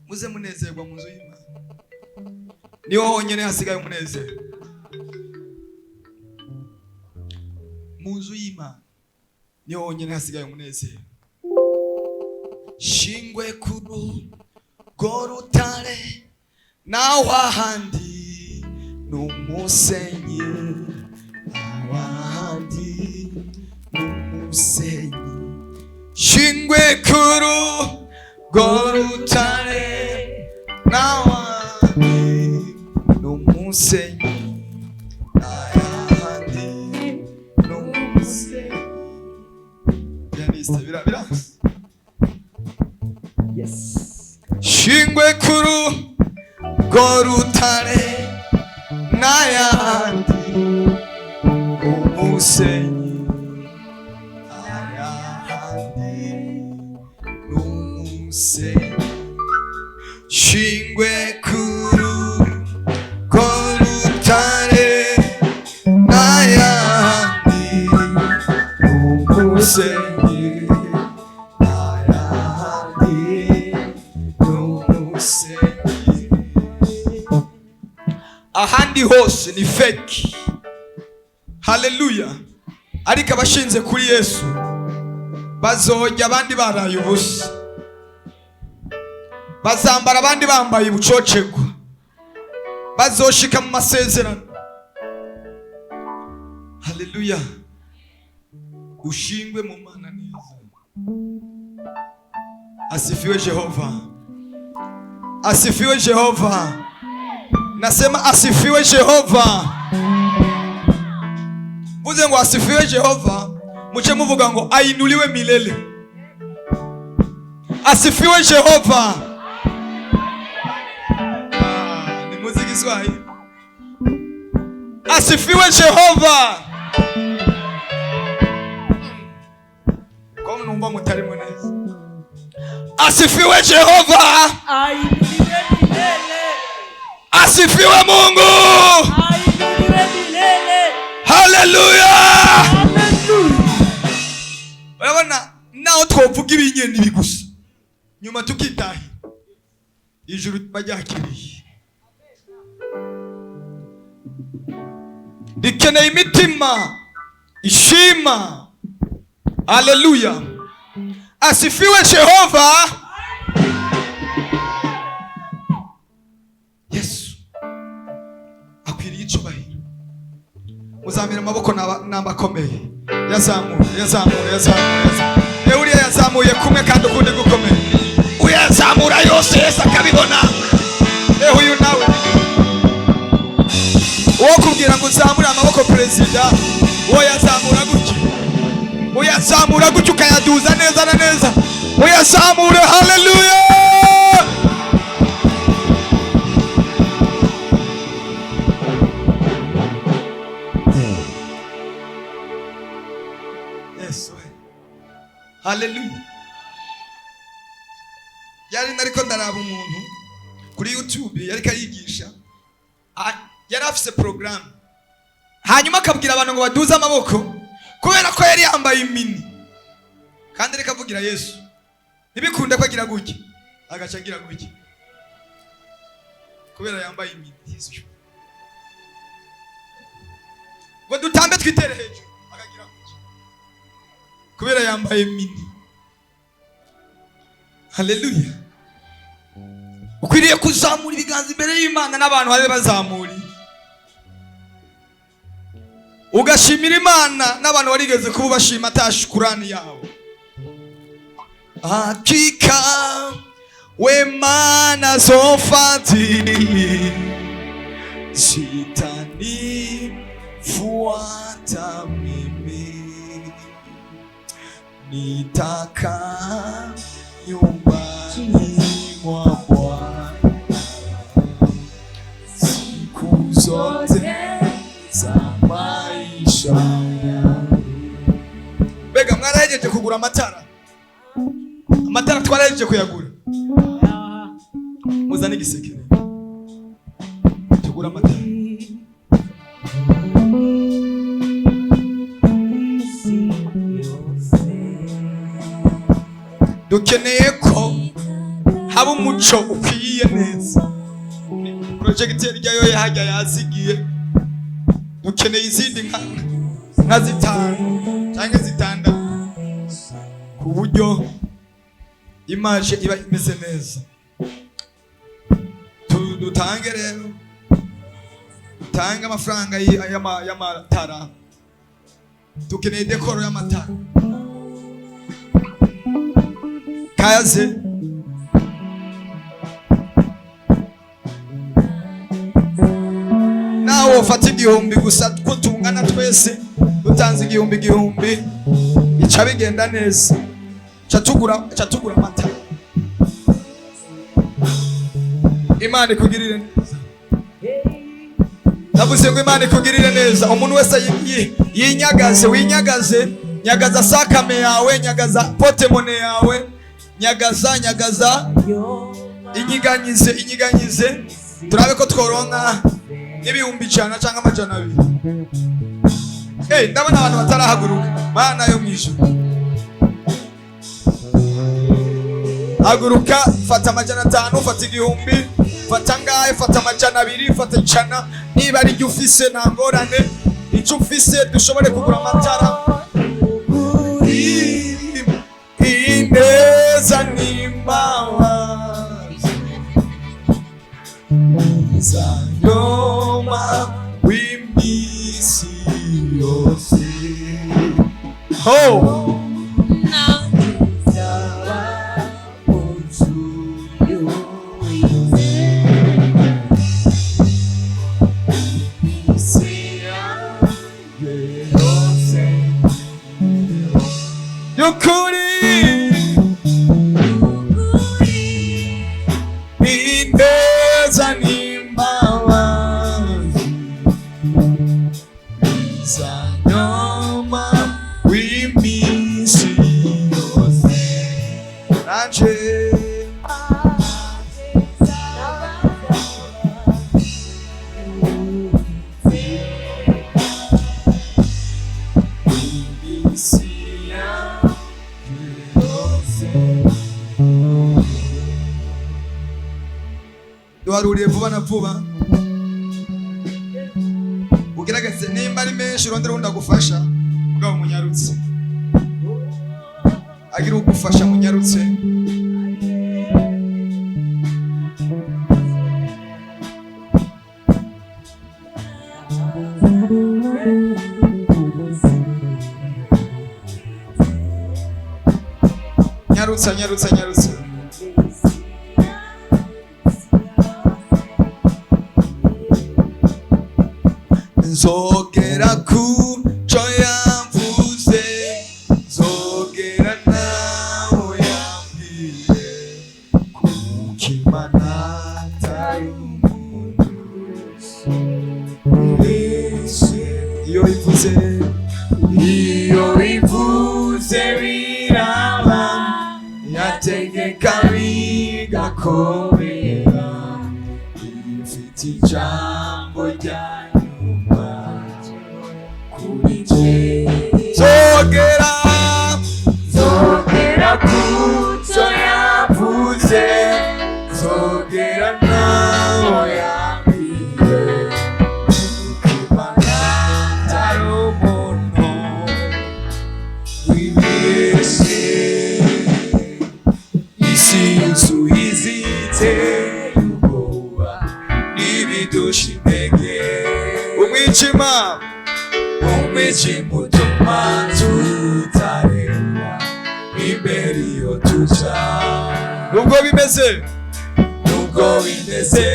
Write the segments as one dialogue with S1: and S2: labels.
S1: muze munezerwa mu nzu y'Imana. Niho honyine hasigaye umunezero. Mu nzu y'Imana niho honyine hasigaye umunezero. Shingwe kuru gorutare naho ahandi n'umusenyi, ahandi n'umusenyi. Shingwe kuru gorutare naho ahandi n'umusenyi, ahandi n'umusenyi. Pianista, vira.
S2: Yes.
S1: Shingwe kuru gorutare n'ayandi n'umusenyi, ayandi n'umusenyi. Shingwe kuru gorutare n'ayandi n'umusenyi, ahandi hose ni fake. Haleluya. Ariko abashinze kuri Yesu bazojya abandi baraye ubusa, bazambara abandi bambaye ubucocegwa, bazoshika mu masezerano. Haleluya. Ushingwe mu Mana neza. Asifiwe Jehova. Asifiwe Jehova. Nasema asifiwe Jehova. Muze ngo asifiwe Jehova, muche muvuga ngo ainuliwe milele. Asifiwe Jehova. Ni muziki Swahili. Asifiwe Jehova. Kama numba mutari mwenezi. Asifiwe Jehova.
S2: Ainuliwe milele.
S1: Asifiwe Mungu.
S2: Ainuliwe milele.
S1: Haleluya.
S2: Haleluya.
S1: Urabona naho twovuga ibinyeni bigusa, nyuma tukitahi ijuru baryakiriye. Rikeneye imitima ishima. Haleluya. Asifiwe Jehova. Yesu akwiriye icyubahiro. Muzamira amaboko n'amakomeye. Yazamura. Uriya yazamuye kumwe kandi ukundi gukomeye. Uyazamura yose Yesu akabibona. Uyu nawe uwo kubwira ngo uzamure amaboko perezida, uwo yazamura gutya. Uyazamura gutya ukayaduza neza na neza. Uyazamure. Haleluya. Haleluya. Yari nariko ndaraba umuntu kuri YouTube yariko yigisha, yari afise program, hanyuma akabwira abantu ngo baduze amaboko kubera ko yari yambaye imini, kandi reka avugira Yesu ntibikunde ko agira gutya, agaca agira gutya kubera yambaye imini. Ngo dutambe twitere hejuru, akagira gutya kubera yambaye imini. Haleluya. Ukwiriye kuzamura ibiganza imbere y'Imana n'abantu bari bazamuri, ugashimira Imana n'abantu warigeze kuba bashima atashukurani yawe. Hakika wema nazo fadhili zitanifuata mimi, nitakaa nyumbani mwa Bwana siku zote za maisha yangu. Bega mwarahejeje kugura amatara? Amatara twarahejeje kuyagura. Muzane igisekere tugura amatara. dukeneye ko haba umuco ukwiye neza. Projecteur ryayo yahajya yazigiye, dukeneye izindi nka zitanu cyangwa zitandatu ku buryo image iba imeze neza. Dutange rero, dutange amafaranga y'amatara, dukeneye dekoro y'amatara. Kaze nawe ufata igihumbi gusa, ko tungana twese dutanze igihumbi ica bigenda neza. Ca tugura amatara. Imana ikugirire neza. Navuze ngo Imana ikugirire neza. Umuntu wese winyagaze, nyagaza sakame yawe, nyagaza potemone yawe, nyagaza inyiganyize turabe ko tworonka n'ibihumbi 100 cyangwa 200. Ndabona abantu batarahaguruka. Mana yo mwijuru, haguruka, fata 500, fata igihumbi, fata ngahe, fata 200, fata 100. Niba ari ryo ufise nta ngorane, icyo ufise dushobore kugura amatara. Ineza n'imbabazi zanyoma w'iminsi yose. Yukuri ineza n'imbabazi zanyoma w'iminsi yose. Nanje duharuriye vuba na vuba. Ugerageze nimba ari menshi urondera undi agufasha, mugabo munyarutse, agira ugufasha munyarutse. Nyarutsa. Nzogera ku cyo yamvuze, nzogera naho yambwiye, kuko Imana atari umuntu. Iyo ivuze biraba, yategeka bigakomera, ifite ijambo ryayo. Zogera kucyo yavuze, zogera naho yambwiye, Imana atari umuntu wibeshye. Isi yuzuye iziteye ubwoba n'ibidusha intege, umwijima utuma tutareba imbere iyo tuja. Nubwo bimeze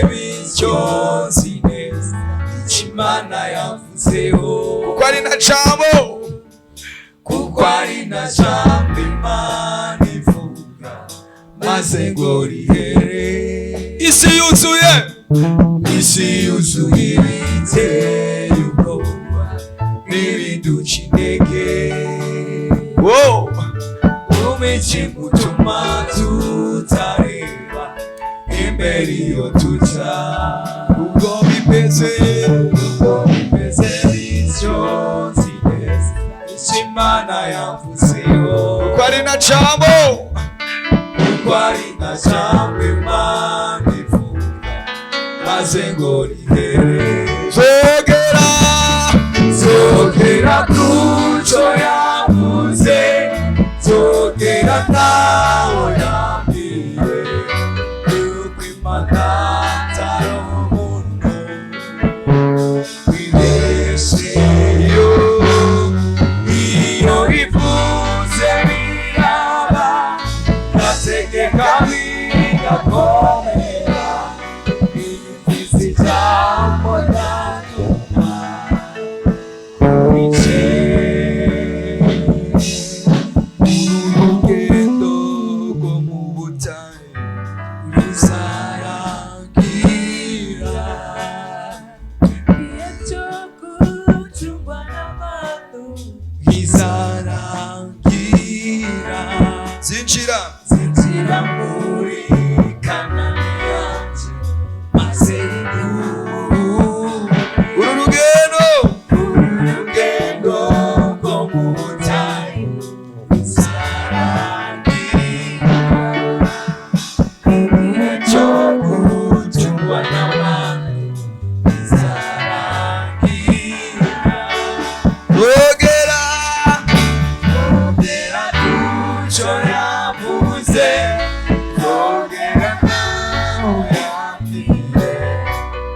S1: bityo nzi neza icyo Imana yavuzeho, kuko ari na jambo Imana ivuga maze ngo rihere. Isi yuzuye ibiteye ubwoba n'ibiduca intege, umwijima utuma tutareba imbere iyo tuja. Nubwo bimeze bityo nzi neza icyo Imana yavuzeho, kuko ari na jambo
S3: kuko ari nka jambo Imana ivuga maze ngo rihere. Zogera kuco yavuze, zogera ntaho yambwiye, yuko Imana atari umuntu wibeshye. Iyo ivuze biraba, yategeka bigakomera, ifise ijambo ryanyuma kuri jewe. Urugendo rwo mu butayu ruzarangira,
S2: igihe cyo gucungwa n'abantu
S3: kizarangira.
S1: zinjira
S3: muri Kanani yanje, maze
S1: uru rugendo
S3: urugendo rwo mu butayu ruzarangira, igihe cyo gucungwa n'abantu kizarangira.
S1: rogera
S3: Zogera kuco yavuze, zogera ntaho yambwiye,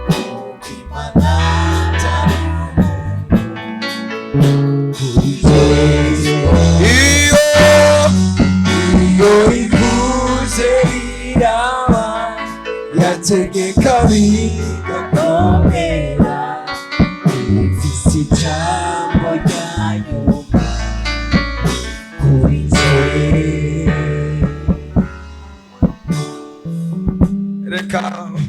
S3: kuko Imana atari umuntu kuri jewe. Iyo ivuze biraba, yategeka bigakomera, ifise ijambo ryanyuma kuri jewe.
S1: reka